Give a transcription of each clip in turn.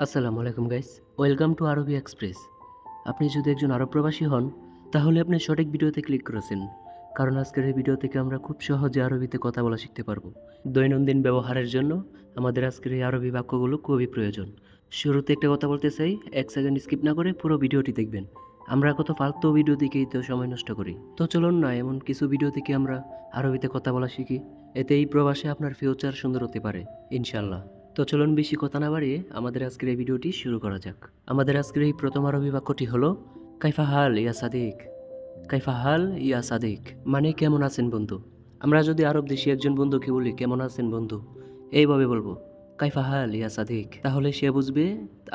আসসালামু আলাইকুম guys, welcome to আরবি এক্সপ্রেস। আপনি যদি একজন আরব প্রবাসী হন তাহলে আপনি সঠিক ভিডিওতে ক্লিক করেছেন, কারণ আজকের এই ভিডিও থেকে আমরা খুব সহজে আরবিতে কথা বলা শিখতে পারবো। দৈনন্দিন ব্যবহারের জন্য আমাদের আজকের এই আরবি বাক্যগুলো খুবই প্রয়োজন। শুরুতে একটা কথা বলতে চাই, 1 সেকেন্ড স্কিপ না করে পুরো ভিডিওটি দেখবেন। আমরা কত ফালতু ভিডিও দিকেই তো সময় নষ্ট করি। তো চলুন না এমন কিছু ভিডিও থেকে আমরা আরবিতে কথা বলা শিখি, এতে এই প্রবাসে আপনার ফিউচার সুন্দর হতে পারে ইনশাল্লাহ। তো চলুন বেশি কথা না বাড়িয়ে আমাদের আজকের এই ভিডিওটি শুরু করা যাক। আমাদের আজকের এই প্রথম আরবি বাক্যটি হলো কাইফা হাল ইয়া সাদিক। কাইফা হাল ইয়া সাদিক মানে কেমন আছেন বন্ধু। আমরা যদি আরব দেশি একজন বন্ধুকে বলি কেমন আছেন বন্ধু, এইভাবে বলবো কাইফা হাল ইয়া সাদিক, তাহলে সে বুঝবে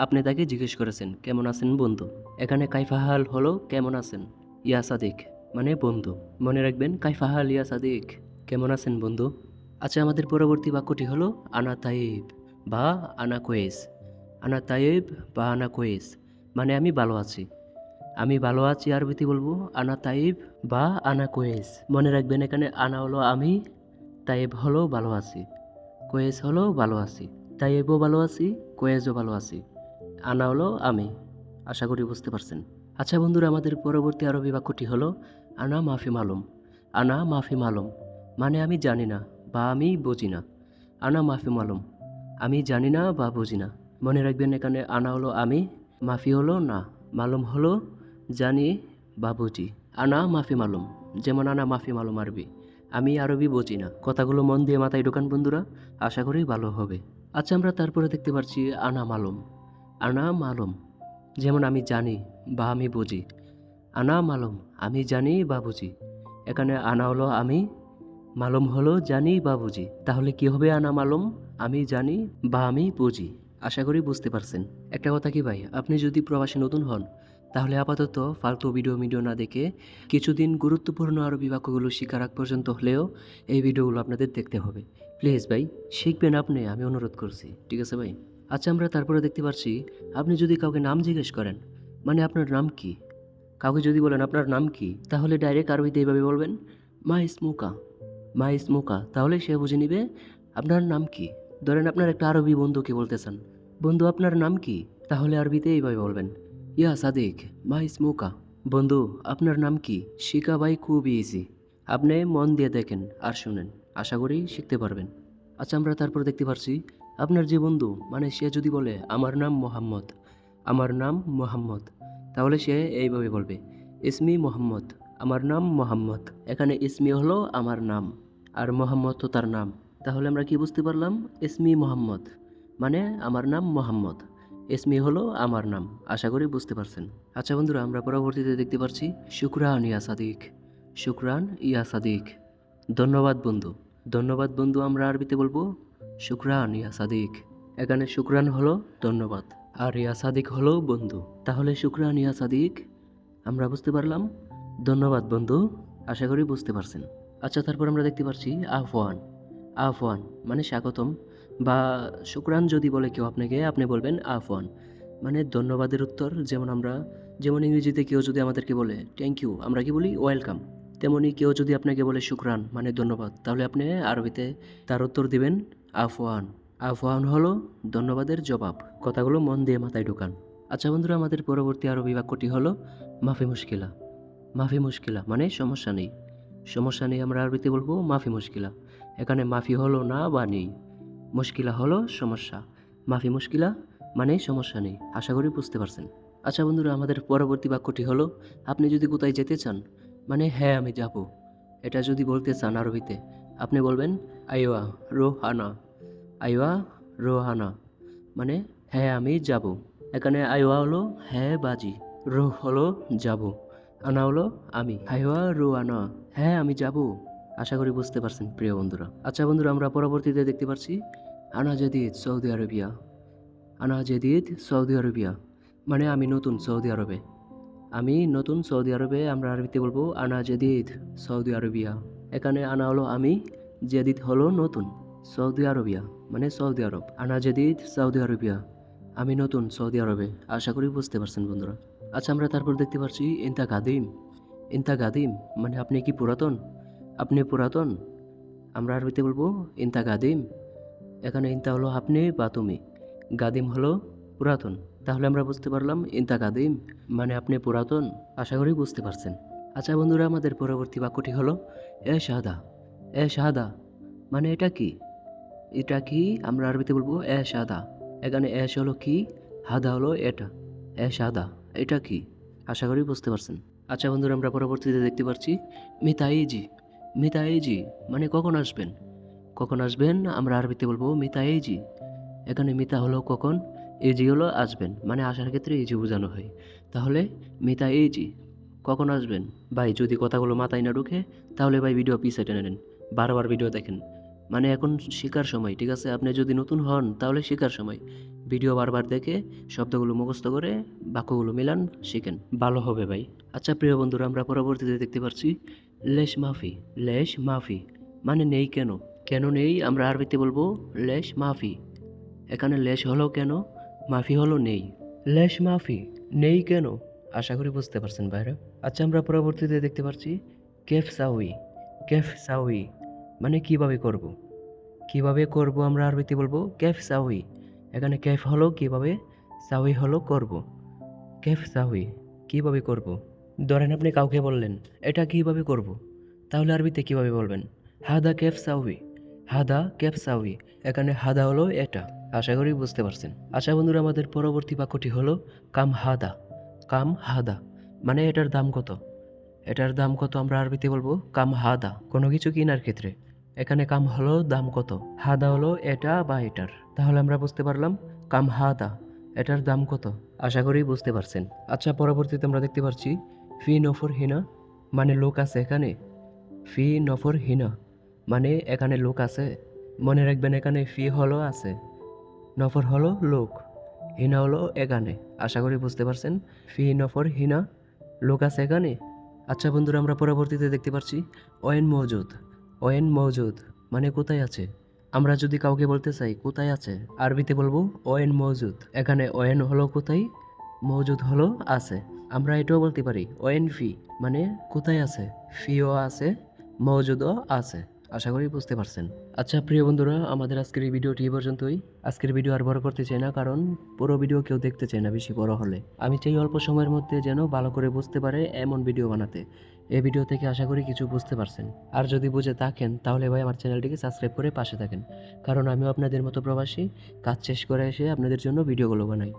আপনি তাকে জিজ্ঞেস করেছেন কেমন আছেন বন্ধু। এখানে কাইফা হাল হলো কেমন আছেন, ইয়া সাদিক মানে বন্ধু। মনে রাখবেন কাইফা হাল ইয়া সাদিক, কেমন আছেন বন্ধু। আচ্ছা, আমাদের পরবর্তী বাক্যটি হলো আনা তাইব বা আনা কোয়েস। আনা তাইব বা আনা কোয়েস মানে আমি ভালো আছি। আমি ভালো আছি আরবিতে বলবো আনা তাইব বা আনা কোয়েস। মনে রাখবেন এখানে আনা হলো আমি, তাইব হলো ভালো আছি, কোয়েস হলো ভালো আছি। তাইবও ভালো আছি, কোয়েসও ভালো আছি, আনা হলো আমি। আশা করি বুঝতে পারছেন। আচ্ছা বন্ধুরা, আমাদের পরবর্তী আরবি বাক্যটি হলো আনা মাফি মালুম। আনা মাফি মালুম মানে আমি জানি না বা আমি বুঝি না। আনা মাফি মালুম আমি জানি না বা বুঝি না। মনে রাখবেন এখানে আনা হলো আমি, মাফি হলো না, মালুম হলো জানি বা বুঝি। আনা মাফি মালুম, যেমন আনা মাফি মালুম আরবি, আমি আরবি বুঝি না। কথাগুলো মন দিয়ে মাথায় ঢোকান বন্ধুরা, আশা করি ভালো হবে। আচ্ছা, আমরা তারপরে দেখতে পাচ্ছি আনা মালুম। আনা মালুম যেমন আমি জানি বা আমি বুঝি। আনা মালুম আমি জানি বা বুঝি। এখানে আনা হলো আমি, মালুম হলো জানি বা বুঝি। তাহলে কি হবে আনা মালুম, আমি জানি বা আমি বুঝি। আশা করি বুঝতে পারছেন। একটা কথা কি ভাই, আপনি যদি প্রবাসী নতুন হন তাহলে আপাতত ফালতু ভিডিও না দেখে কিছুদিন গুরুত্বপূর্ণ আরবি বাক্যগুলো শেখার আগ পর্যন্ত হলেও এই ভিডিওগুলো আপনাদের দেখতে হবে। প্লিজ ভাই, শিখবেন আপনি, আমি অনুরোধ করছি, ঠিক আছে ভাই। আচ্ছা, আমরা তারপরে দেখতে পাচ্ছি আপনি যদি কাউকে নাম জিজ্ঞেস করেন, মানে আপনার নাম কি, কাউকে যদি বলেন আপনার নাম কি, তাহলে ডাইরেক্ট আরবিতে এইভাবে বলবেন মা ইসমুকা। মা ইসমুকা, তাহলে সে বুঝে নিবে আপনার নাম কি। ধরেন আপনার একটা আরবি বন্ধুকে বলতেছেন বন্ধু আপনার নাম কি, তাহলে আরবিতে এইভাবে বলবেন ইয়া সাদিক মা ইসমুকা। বন্ধু আপনার নাম কি, শিখা ভাই খুবই ইজি। আপনি মন দিয়ে দেখেন আর শুনেন, আশা করি শিখতে পারবেন। আচ্ছা, আমরা তারপর দেখতে পাচ্ছি আপনার যে বন্ধু, মানে সে যদি বলে আমার নাম মোহাম্মদ, আমার নাম মোহাম্মদ, তাহলে সে এইভাবে বলবে ইসমি মোহাম্মদ, আমার নাম মোহাম্মদ। এখানে ইসমি হলো আমার নাম আর মোহাম্মদ তো তার নাম। তাহলে আমরা কি বুঝতে পারলাম, ইসমি মোহাম্মদ মানে আমার নাম মোহাম্মদ, ইসমি হলো আমার নাম। আশা করি বুঝতে পারছেন। আচ্ছা বন্ধুরা, আমরা পরবর্তীতে দেখতে পাচ্ছি শুকরান ইয়া সাদিক। শুকরান ইয়া সাদিক ধন্যবাদ বন্ধু। ধন্যবাদ বন্ধু আমরা আরবিতে বলবো শুকরান ইয়া সাদিক। এখানে শুকরান হলো ধন্যবাদ আর ইয়া সাদিক হলো বন্ধু। তাহলে শুকরান ইয়া সাদিক আমরা বুঝতে পারলাম ধন্যবাদ বন্ধু। আশা করি বুঝতে পারছেন। আচ্ছা, তারপর আমরা দেখতে পাচ্ছি আফওয়ান। আফওয়ান মানে স্বাগতম বা শুকরান যদি বলে কেউ আপনাকে, আপনি বলবেন আফওয়ান মানে ধন্যবাদের উত্তর। যেমন ইংরেজিতে কেউ যদি আমাদেরকে বলে থ্যাংক ইউ, আমরা কি বলি ওয়েলকাম, তেমনি কেউ যদি আপনাকে বলে শুকরান মানে ধন্যবাদ, তাহলে আপনি আরবিতে তার উত্তর দিবেন আফওয়ান। আফওয়ান হলো ধন্যবাদের জবাব। কথাগুলো মন দিয়ে মাথায় ঢোকান। আচ্ছা বন্ধুরা, আমাদের পরবর্তী আরবি বাক্যটি হলো মাফি মুশকিলা। মাফি মুশকিলা মানে সমস্যা নেই। সমস্যা নেই আমরা আরবিতে বলবো মাফি মুশকিলা। এখানে মাফি হলো না বা নেই, মুশকিলা হলো সমস্যা। মাফি মুশকিলা মানে সমস্যা নেই। আশা করি বুঝতে পারছেন। আচ্ছা বন্ধুরা, আমাদের পরবর্তী বাক্যটি হলো আপনি যদি কোথায় যেতে চান, মানে হ্যাঁ আমি যাব, এটা যদি বলতে চান আরবিতে আপনি বলবেন আইওয়া রোহানা। আইওয়া রোহানা মানে হ্যাঁ আমি যাব। এখানে আইওয়া হলো হ্যাঁ বাজি, রো হলো যাব, আনা হলো আমি। আইওয়া রো আনা হ্যাঁ আমি যাব। আশা করি বুঝতে পারছেন প্রিয় বন্ধুরা। আচ্ছা বন্ধুরা, আমরা পরবর্তীতে দেখতে পাচ্ছি আনা জেদিদ সৌদি আরবিয়া। আনা জেদিদ সৌদি আরবিয়া মানে আমি নতুন সৌদি আরবে। আমি নতুন সৌদি আরবে আমরা আরবিতে বলবো আনা জেদিদ সৌদি আরবিয়া। এখানে আনা হলো আমি, জেদিদ হলো নতুন, সৌদি আরবিয়া মানে সৌদি আরব। আনা জেদিদ সৌদি আরবিয়া আমি নতুন সৌদি আরবে। আশা করি বুঝতে পারছেন বন্ধুরা। আচ্ছা, আমরা তারপর দেখতে পাচ্ছি ইনতা গাদিম। ইনতা গাদিম মানে আপনি কি পুরাতন, আপনি পুরাতন। আমরা আরবিতে বলবো ইনতা গাদিম। এখানে ইনতা হলো আপনি বা তুমি, গাদিম হলো পুরাতন। তাহলে আমরা বুঝতে পারলাম ইনতা কাদিম মানে আপনি পুরাতন। আশা করি বুঝতে পারছেন। আচ্ছা বন্ধুরা, আমাদের পরবর্তী বাক্যটি হলো এ শাহাদা। এ শাহাদা মানে এটা কি? এটা কি আমরা আরবিতে বলবো এ শাহাদা। এখানে এস হলো কি, হাদা হলো এটা। এ শাহাদা এটা কি? আশা করি বুঝতে পারছেন। আচ্ছা বন্ধুরা, আমরা পরবর্তীতে দেখতে পাচ্ছি মিতাইজি। মিতাইজি মানে কখন আসবেন? কখন আসবেন আমরা আরবিতে বলবো মিতা এইজি। এখানে মিতা হলো কখন, এজি হলো আসবেন, মানে আসার ক্ষেত্রে এজি বোঝানো হয়। তাহলে মিতা এইজি কখন আসবেন? ভাই যদি কথাগুলো মাথায় না ঢুকে তাহলে ভাই ভিডিও পিছিয়ে টেনে নেন, বারবার ভিডিও দেখেন। মানে এখন শেখার সময়, ঠিক আছে? আপনি যদি নতুন হন তাহলে শেখার সময় ভিডিও বারবার দেখে শব্দগুলো মুখস্থ করে বাক্যগুলো মিলান, শিখেন, ভালো হবে ভাই। আচ্ছা প্রিয় বন্ধুরা, আমরা পরবর্তীতে দেখতে পাচ্ছি লেশ মাফি। লেশ মাফি মানে নেই কেন। কেন নেই আমরা আরবিতে বলবো লেশ মাফি। এখানে লেশ হলো কেন, মাফি হলো নেই। লেশ মাফি নেই কেন, আশা করি বুঝতে পারছেন ভাইরা। আচ্ছা আমরা পরবর্তীতে দেখতে পাচ্ছি কেফ সাউই। কেফ সাউই মানে কিভাবে করব। কিভাবে করব আমরা আরবিতে বলবো কেফ সাউই। এখানে কেফ হলো কিভাবে, সাউই হলো করব। কেফ সাউই কিভাবে করব। ধরেন আপনি কাউকে বললেন এটা কিভাবে করব, তাহলে আরবিতে কিভাবে বলবেন? হাদা কেফ সাউই। হাদা কেফ সাউই। এখানে হাদা হলো এটা। আশা করি বুঝতে পারছেন। আচ্ছা বন্ধুরা, আমাদের পরবর্তী বাক্যটি হলো কাম হাদা। কাম হাদা মানে এটার দাম কত। এটার দাম কত আমরা আরবিতে বলবো কাম হাদা। কোনো কিছু কেনার ক্ষেত্রে এখানে কাম হলো দাম কত, হাদা হলো এটা বা এটার। তাহলে আমরা বুঝতে পারলাম কাম হাদা এটার দাম কত। আশা করি বুঝতে পারছেন। আচ্ছা পরবর্তীতে আমরা দেখতে পাচ্ছি ফি নফর হিনা মানে লোক আছে এখানে। ফি নফর হিনা মানে এখানে লোক আছে। মনে রাখবেন এখানে ফি হলো আছে, নফর হলো লোক, হিনা হলো এখানে। আশা করি বুঝতে পারছেন। ফি নফর হিনা লোক আছে এখানে। আচ্ছা বন্ধুরা, আমরা পরবর্তীতে দেখতে পাচ্ছি ওয়েন মৌজুদ। ওয়েন মৌজুদ মানে কোথায় আছে। আমরা যদি কাউকে বলতে চাই কোথায় আছে, আরবিতে বলবো ওয়েন মৌজুদ। এখানে ওয়েন হলো কোথায়, মৌজুদ হলো আছে। আমরা এটাও বলতে পারি ওয়েন ফি মানে কোথায় আছে, ফিও আছে, মৌজুদও আছে। আশা করি বুঝতে পারছেন। আচ্ছা প্রিয় বন্ধুরা, আমাদের আজকের এই ভিডিওটি এই পর্যন্তই। আজকের ভিডিও আর বড় করতে চাই না, কারণ পুরো ভিডিও কেউ দেখতে চায় না বেশি বড় হলে। আমি চাই অল্প সময়ের মধ্যে যেন ভালো করে বুঝতে পারে এমন ভিডিও বানাতে। এই ভিডিও থেকে আশা করি কিছু বুঝতে পারছেন। আর যদি বুঝে থাকেন তাহলে ভাই আমার চ্যানেলটিকে সাবস্ক্রাইব করে পাশে থাকেন, কারণ আমিও আপনাদের মতো প্রবাসী, কাজ শেষ করে এসে আপনাদের জন্য ভিডিওগুলো বানাই।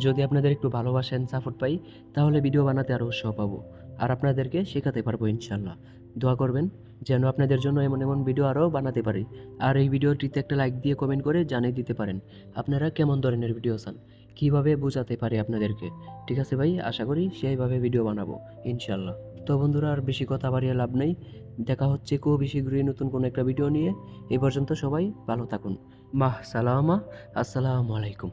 যদি আপনাদের একটু ভালোবাসা অ্যান্ড সাপোর্ট পাই তাহলে ভিডিও বানাতে আরও উৎসাহ পাবো, আর আপনাদেরকে শেখাতে পারবো ইনশাল্লাহ। দোয়া করবেন যেন আপনাদের জন্য এমন এমন ভিডিও আরও বানাতে পারি। আর এই ভিডিওটিতে একটা লাইক দিয়ে কমেন্ট করে জানিয়ে দিতে পারেন আপনারা কেমন ধরনের ভিডিও চান, কীভাবে বোঝাতে পারি আপনাদেরকে। ঠিক আছে ভাই, আশা করি সেইভাবে ভিডিও বানাবো ইনশাল্লাহ। তো বন্ধুরা, আর বেশি কথা বাড়িয়ে লাভ নেই। দেখা হচ্ছে খুব শীঘ্রই নতুন কোনো একটা ভিডিও নিয়ে। এই পর্যন্ত সবাই ভালো থাকুন। মাহ সালামা, আসসালামু আলাইকুম।